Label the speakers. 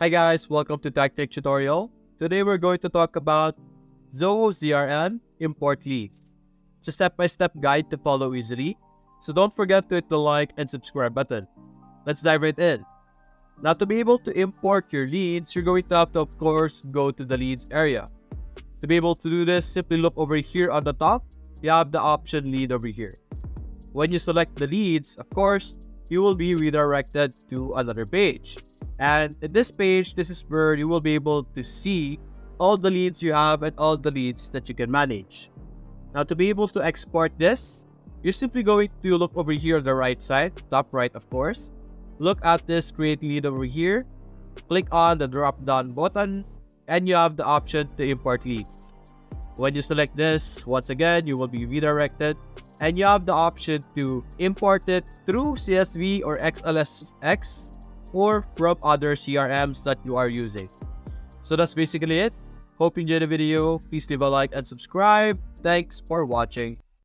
Speaker 1: Hi guys, welcome to Tactic Tutorial. Today we're going to talk about Zoho CRM Import Leads. It's a step-by-step guide to follow easily, so don't forget to hit the like and subscribe button. Let's dive right in. Now to be able to import your leads, you're going to have to of course go to the leads area. To be able to do this, simply look over here on the top, you have the option lead over here. When you select the leads, of course, you will be redirected to another page. And in this page, this is where you will be able to see all the leads you have and all the leads that you can manage. Now, to be able to export this, you're simply going to look over here on the right side, top right, of course. Look at this create lead over here. Click on the drop down button, and you have the option to import leads. When you select this, once again, you will be redirected, and you have the option to import it through CSV or XLSX or from other CRMs that you are using. So that's basically it. Hope you enjoyed the video. Please leave a like and subscribe. Thanks for watching.